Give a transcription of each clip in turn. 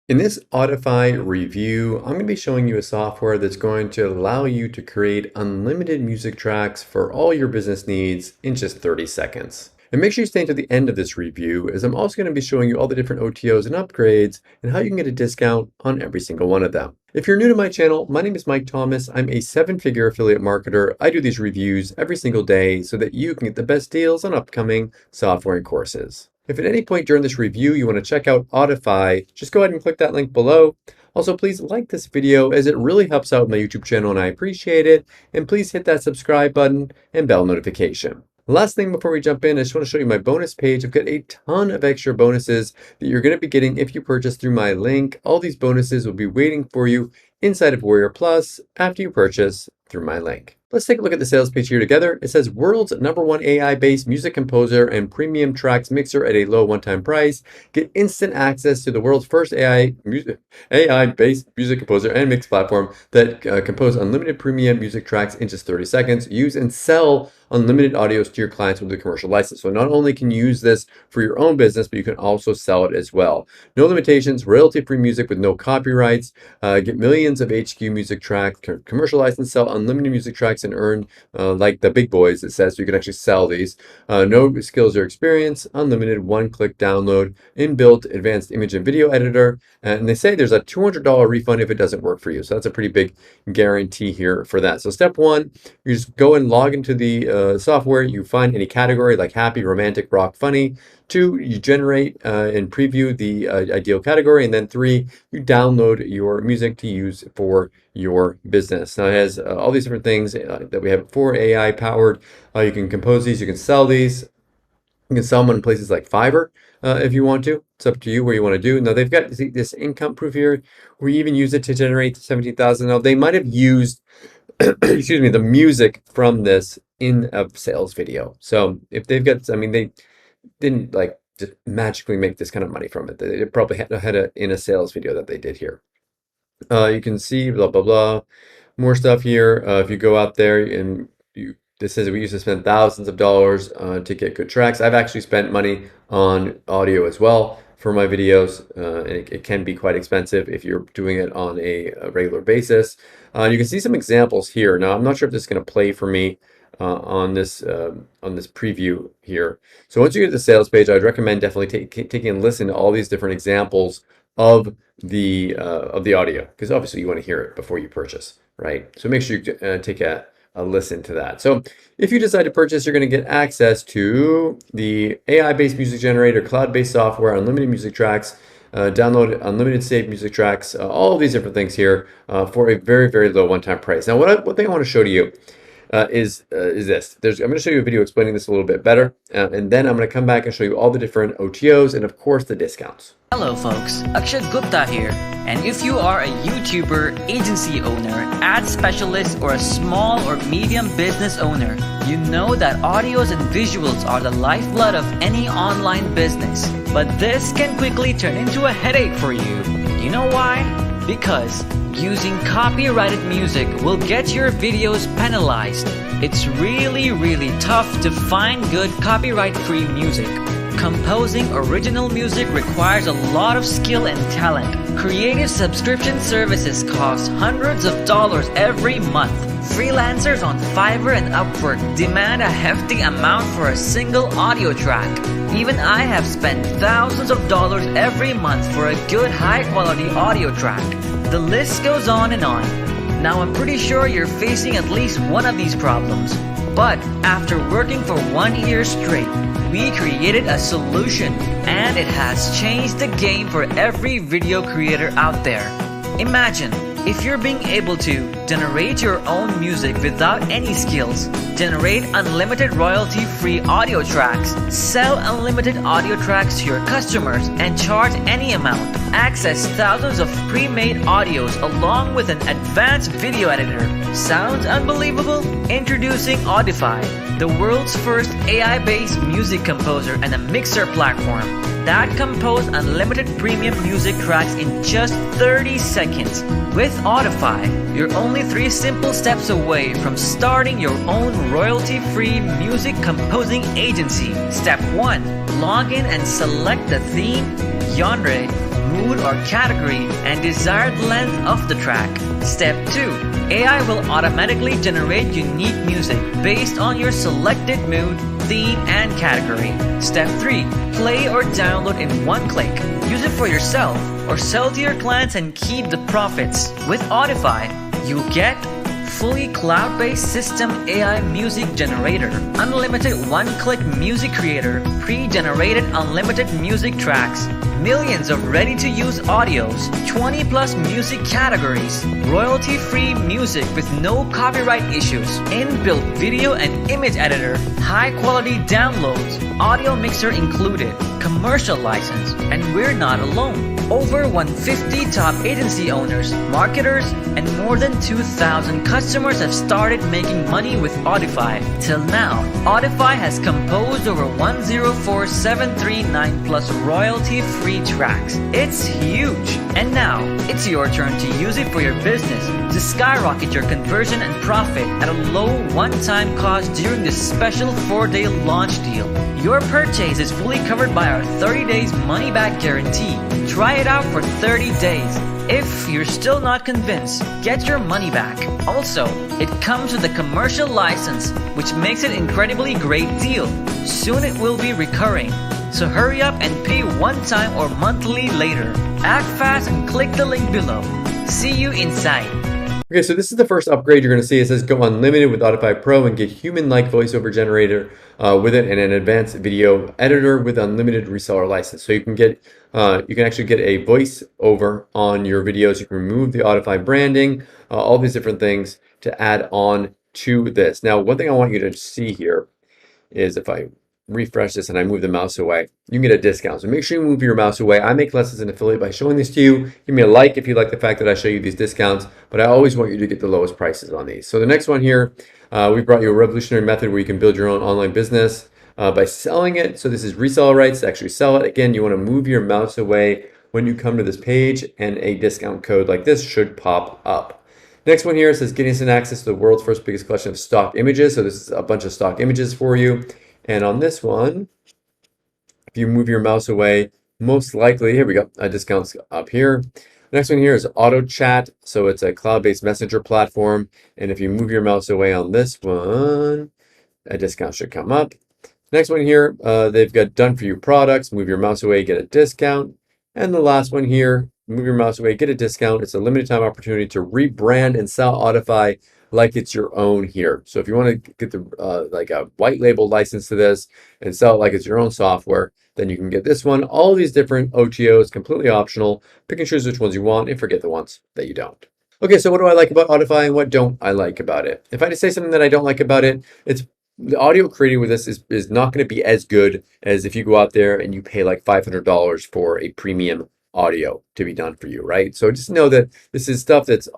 In this Audify review, I'm going to be showing you a software that's going to allow you to create unlimited music tracks for all your business needs in just 30 seconds. And make sure you stay until the end of this review, as I'm also going to be showing you all the different OTOs and upgrades and how you can get a discount on every single one of them. If you're new to my channel, my name is Mike Thomas. I'm a seven-figure affiliate marketer. I do these reviews every single day so that you can get the best deals on upcoming software and courses. If at any point during this review you want to check out Audify, just go ahead and click that link below. Also, please like this video as it really helps out my YouTube channel and I appreciate it. And please hit that subscribe button and bell notification. Last thing before we jump in, I just want to show you my bonus page. I've got a ton of extra bonuses that you're going to be getting if you purchase through my link. All these bonuses will be waiting for you inside of Warrior Plus after you purchase through my link. Let's take a look at the sales page here together. It says world's #1 AI-based music composer and premium tracks mixer at a low one-time price. Get instant access to the world's first AI-based music composer and mix platform that compose unlimited premium music tracks in just 30 seconds. Use and sell unlimited audios to your clients with a commercial license. So not only can you use this for your own business, but you can also sell it as well. No limitations, royalty-free music with no copyrights. Get millions of HQ music tracks, commercial license, sell unlimited music tracks and earn like the big boys, it says. So you can actually sell these. No skills or experience, unlimited one-click download, inbuilt advanced image and video editor. And they say there's a $200 refund if it doesn't work for you. So that's a pretty big guarantee here for that. So step one, you just go and log into the software. You find any category like happy, romantic, rock, funny. 2, you generate and preview the ideal category. And then 3, you download your music to use for your business. Now it has all these different things that we have for AI powered. You can compose these, you can sell these. You can sell them in places like Fiverr if you want to. It's up to you where you want to do. Now they've got this income proof here. We even use it to generate 17,000. Now they might have used, excuse me, the music from this in a sales video. So if they've got, I mean, they didn't like just magically make this kind of money from it. They probably had it in a sales video that they did here. You can see blah, blah, blah, more stuff here. If you go out there and this says we used to spend thousands of dollars to get good tracks. I've actually spent money on audio as well for my videos. And it can be quite expensive if you're doing it on a regular basis. You can see some examples here. Now, I'm not sure if this is going to play for me on this preview here. So once you get to the sales page, I'd recommend definitely taking a listen to all these different examples of the audio, because obviously you want to hear it before you purchase, right? So make sure you take a listen to that. So if you decide to purchase, you're going to get access to the AI-based music generator, cloud-based software, unlimited music tracks, download unlimited saved music tracks, all of these different things here for a very, very low one-time price. Now, one thing I want to show to you is this. I'm going to show you a video explaining this a little bit better, and then I'm going to come back and show you all the different OTOs and, of course, the discounts. Hello folks, Akshat Gupta here, and if you are a YouTuber, agency owner, ad specialist, or a small or medium business owner, you know that audios and visuals are the lifeblood of any online business. But this can quickly turn into a headache for you. You know why? Because using copyrighted music will get your videos penalized. It's really tough to find good copyright-free music. Composing original music requires a lot of skill and talent. Creative subscription services cost hundreds of dollars every month. Freelancers on Fiverr and Upwork demand a hefty amount for a single audio track. Even I have spent thousands of dollars every month for a good high-quality audio track. The list goes on and on. Now I'm pretty sure you're facing at least one of these problems. But after working for 1 year straight, we created a solution, and it has changed the game for every video creator out there. Imagine if you're being able to generate your own music without any skills, generate unlimited royalty-free audio tracks, sell unlimited audio tracks to your customers, and charge any amount, access thousands of pre-made audios along with an advanced video editor. Sounds unbelievable? Introducing Audify, the world's first AI-based music composer and a mixer platform that compose unlimited premium music tracks in just 30 seconds. With Audify, you're only 3 simple steps away from starting your own royalty-free music composing agency. Step 1. Log in and select the theme, genre, mood or category, and desired length of the track. Step 2. AI will automatically generate unique music based on your selected mood, theme, and category. Step 3. Play or download in one click. Use it for yourself or sell to your clients and keep the profits. With Audify, you get fully cloud-based system AI music generator, unlimited one-click music creator, pre-generated unlimited music tracks, millions of ready-to-use audios, 20 plus music categories, royalty-free music with no copyright issues, inbuilt video and image editor, high-quality downloads, audio mixer included, commercial license, and we're not alone. Over 150 top agency owners, marketers, and more than 2,000 customers have started making money with Audify. Till now, Audify has composed over 104,739 plus royalty-free tracks. It's huge! And now, it's your turn to use it for your business to skyrocket your conversion and profit at a low one-time cost during this special 4-day launch deal. Your purchase is fully covered by our 30 days money-back guarantee. Try it out for 30 days. If you're still not convinced, get your money back. Also, it comes with a commercial license, which makes it an incredibly great deal. Soon it will be recurring. So hurry up and pay one time or monthly later. Act fast and click the link below. See you inside. Okay, so this is the first upgrade you're going to see. It says go unlimited with Audify Pro and get human-like voiceover generator with it and an advanced video editor with unlimited reseller license. So you can actually get a voiceover on your videos. You can remove the Audify branding, all these different things to add on to this. Now, one thing I want you to see here is if I refresh this and I move the mouse away, you can get a discount. So make sure you move your mouse away. I make less as an affiliate by showing this to you. Give me a like if you like the fact that I show you these discounts, but I always want you to get the lowest prices on these. So the next one here, we brought you a revolutionary method where you can build your own online business by selling it. So this is reseller rights to actually sell it. Again, you want to move your mouse away when you come to this page and a discount code like this should pop up. Next one here says getting instant access to the world's first biggest collection of stock images. So this is a bunch of stock images for you. And on this one, if you move your mouse away, most likely, here we go, a discount's up here. Next one here is Auto Chat. So it's a cloud-based messenger platform. And if you move your mouse away on this one, a discount should come up. Next one here, they've got done for you products. Move your mouse away, get a discount. And the last one here, move your mouse away, get a discount. It's a limited time opportunity to rebrand and sell Audify like it's your own here. So if you want to get the like a white label license to this and sell it like it's your own software, then you can get this one. All these different OTOs, completely optional. Pick and choose which ones you want and forget the ones that you don't. Okay, so what do I like about Audify and what don't I like about it? If I had to say something that I don't like about it, it's the audio creating with this is not going to be as good as if you go out there and you pay like $500 for a premium audio to be done for you, right? So just know that this is stuff that's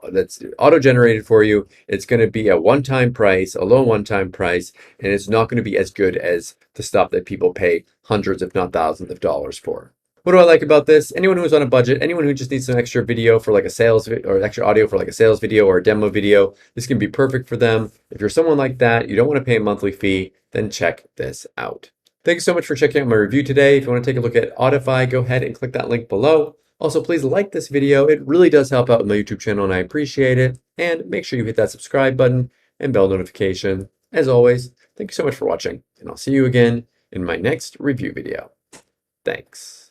auto-generated for you. It's going to be a one-time price, a low one-time price, and it's not going to be as good as the stuff that people pay hundreds, if not thousands of dollars for. What do I like about this? Anyone who's on a budget, anyone who just needs some extra video for like a sales or extra audio for like a sales video or a demo video, this can be perfect for them. If you're someone like that, you don't want to pay a monthly fee, then check this out. Thank you so much for checking out my review today. If you want to take a look at Audify, go ahead and click that link below. Also, please like this video. It really does help out with my YouTube channel and I appreciate it. And make sure you hit that subscribe button and bell notification. As always, thank you so much for watching and I'll see you again in my next review video. Thanks.